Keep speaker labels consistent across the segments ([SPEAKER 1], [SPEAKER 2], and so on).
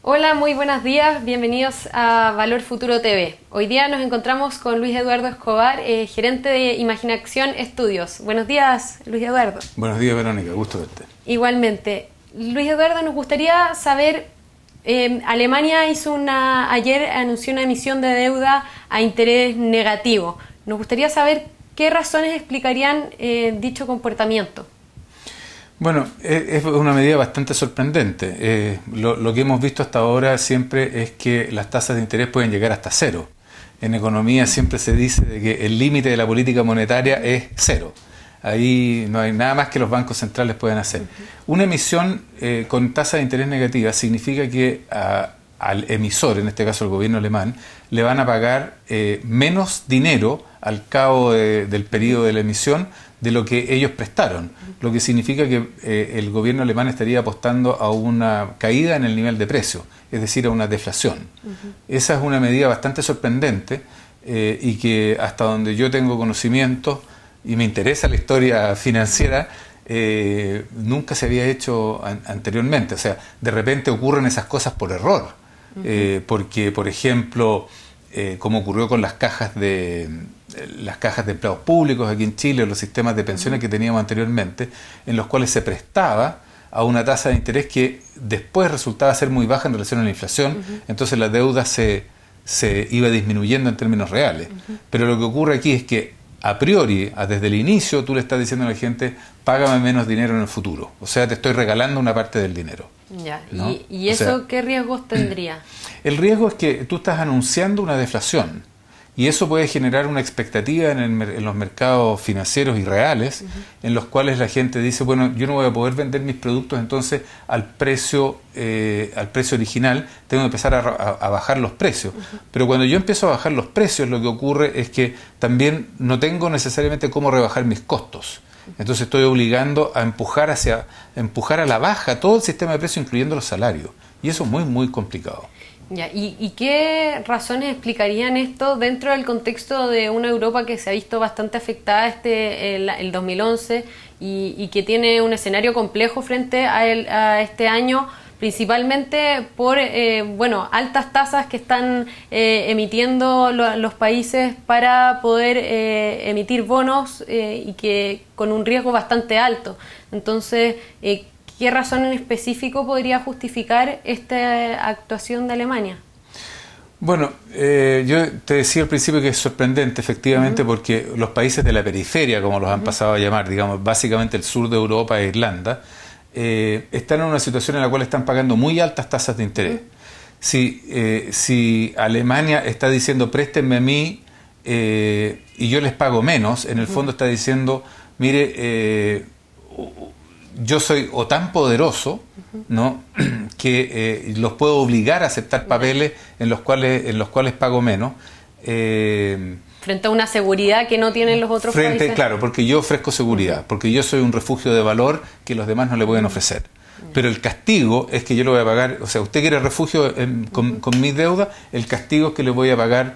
[SPEAKER 1] Hola, muy buenos días, bienvenidos a Valor Futuro TV. Hoy día nos encontramos con Luis Eduardo Escobar, gerente de Imaginación Estudios. Buenos días, Luis Eduardo.
[SPEAKER 2] Buenos días, Verónica, gusto verte.
[SPEAKER 1] Igualmente. Luis Eduardo, nos gustaría saber, Alemania ayer anunció una emisión de deuda a interés negativo. Nos gustaría saber qué razones explicarían dicho comportamiento.
[SPEAKER 2] Bueno, es una medida bastante sorprendente. Lo que hemos visto hasta ahora siempre es que las tasas de interés pueden llegar hasta cero. En economía siempre se dice de que el límite de la política monetaria es cero. Ahí no hay nada más que los bancos centrales pueden hacer. Una emisión con tasa de interés negativa significa que al emisor, en este caso el gobierno alemán, le van a pagar menos dinero al cabo del periodo de la emisión de lo que ellos prestaron, lo que significa que el gobierno alemán estaría apostando a una caída en el nivel de precio, es decir, a una deflación. Esa es una medida bastante sorprendente y que hasta donde yo tengo conocimiento y me interesa la historia financiera, nunca se había hecho anteriormente. O sea, de repente ocurren esas cosas por error, porque, por ejemplo, como ocurrió con las cajas de empleados públicos aquí en Chile, o los sistemas de pensiones que teníamos anteriormente, en los cuales se prestaba a una tasa de interés que después resultaba ser muy baja en relación a la inflación, entonces la deuda se iba disminuyendo en términos reales. Pero lo que ocurre aquí es que a priori, desde el inicio, tú le estás diciendo a la gente, págame menos dinero en el futuro. O sea, te estoy regalando una parte del dinero.
[SPEAKER 1] Ya.
[SPEAKER 2] ¿No?
[SPEAKER 1] ¿Y eso qué riesgos tendría?
[SPEAKER 2] El riesgo es que tú estás anunciando una deflación y eso puede generar una expectativa en los mercados financieros y reales, en los cuales la gente dice, bueno, yo no voy a poder vender mis productos entonces al precio original, tengo que empezar a bajar los precios. Pero cuando yo empiezo a bajar los precios, lo que ocurre es que también no tengo necesariamente cómo rebajar mis costos. Entonces estoy obligando a empujar a la baja todo el sistema de precios, incluyendo los salarios. Y eso es muy, muy complicado.
[SPEAKER 1] Ya, ¿y qué razones explicarían esto dentro del contexto de una Europa que se ha visto bastante afectada el 2011 y que tiene un escenario complejo frente a este año, principalmente por altas tasas que están emitiendo los países para poder emitir bonos y que con un riesgo bastante alto? Entonces, ¿qué razón en específico podría justificar esta actuación de Alemania?
[SPEAKER 2] Bueno, yo te decía al principio que es sorprendente, efectivamente, porque los países de la periferia, como los han pasado a llamar, digamos, básicamente el sur de Europa e Irlanda, están en una situación en la cual están pagando muy altas tasas de interés. Si Alemania está diciendo, préstenme a mí y yo les pago menos, en el fondo está diciendo, mire, yo soy o tan poderoso, ¿no?, que los puedo obligar a aceptar papeles en los cuales pago menos.
[SPEAKER 1] Frente a una seguridad que no tienen los otros países.
[SPEAKER 2] Claro, porque yo ofrezco seguridad, porque yo soy un refugio de valor que los demás no le pueden ofrecer. Pero el castigo es que yo le voy a pagar, o sea, usted quiere refugio con mis deudas, el castigo es que le voy a pagar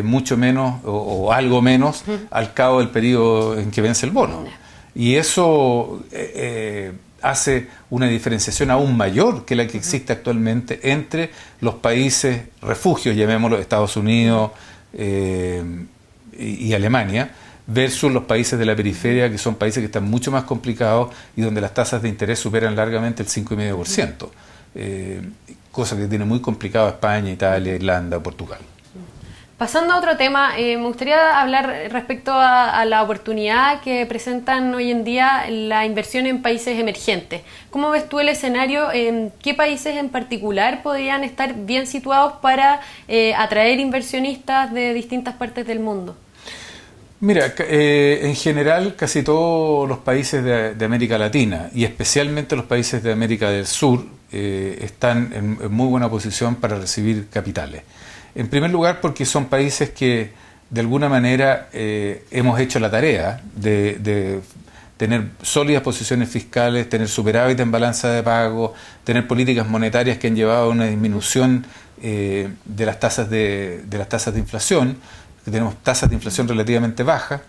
[SPEAKER 2] mucho menos o algo menos al cabo del periodo en que vence el bono. Y eso hace una diferenciación aún mayor que la que existe actualmente entre los países refugios, llamémoslo Estados Unidos y Alemania, versus los países de la periferia, que son países que están mucho más complicados y donde las tasas de interés superan largamente el 5,5%, cosa que tiene muy complicado España, Italia, Irlanda, Portugal.
[SPEAKER 1] Pasando a otro tema, me gustaría hablar respecto a la oportunidad que presentan hoy en día la inversión en países emergentes. ¿Cómo ves tú el escenario? ¿Qué países en particular podrían estar bien situados para atraer inversionistas de distintas partes del mundo?
[SPEAKER 2] Mira, en general casi todos los países de América Latina y especialmente los países de América del Sur están en muy buena posición para recibir capitales. En primer lugar porque son países que de alguna manera hemos hecho la tarea de tener sólidas posiciones fiscales, tener superávit en balanza de pago, tener políticas monetarias que han llevado a una disminución de las tasas de inflación, que tenemos tasas de inflación relativamente bajas,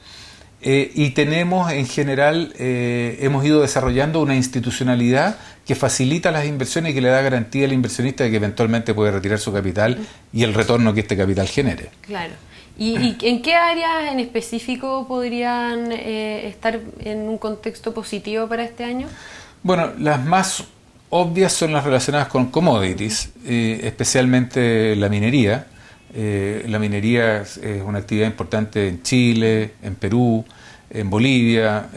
[SPEAKER 2] Y tenemos en general, hemos ido desarrollando una institucionalidad que facilita las inversiones y que le da garantía al inversionista de que eventualmente puede retirar su capital y el retorno que este capital genere.
[SPEAKER 1] Claro. ¿Y en qué áreas en específico podrían estar en un contexto positivo para este año?
[SPEAKER 2] Bueno, las más obvias son las relacionadas con commodities, especialmente la minería. La minería es una actividad importante en Chile, en Perú, en Bolivia,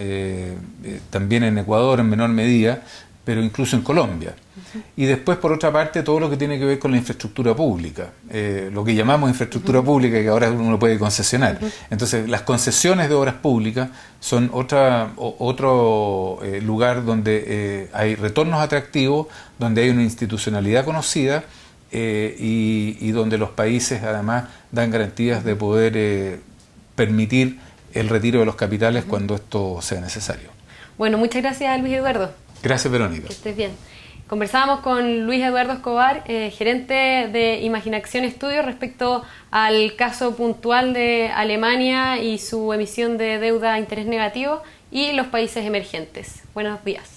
[SPEAKER 2] también en Ecuador en menor medida, pero incluso en Colombia. Y después, por otra parte, todo lo que tiene que ver con la infraestructura pública, lo que llamamos infraestructura pública, que ahora uno puede concesionar. Entonces, las concesiones de obras públicas son otro lugar donde hay retornos atractivos, donde hay una institucionalidad conocida, y donde los países además dan garantías de poder permitir el retiro de los capitales cuando esto sea necesario.
[SPEAKER 1] Bueno, muchas gracias, Luis Eduardo.
[SPEAKER 2] Gracias, Verónica.
[SPEAKER 1] Que estés bien. Conversábamos con Luis Eduardo Escobar, gerente de Imaginación Estudios, respecto al caso puntual de Alemania y su emisión de deuda a interés negativo y los países emergentes. Buenos días.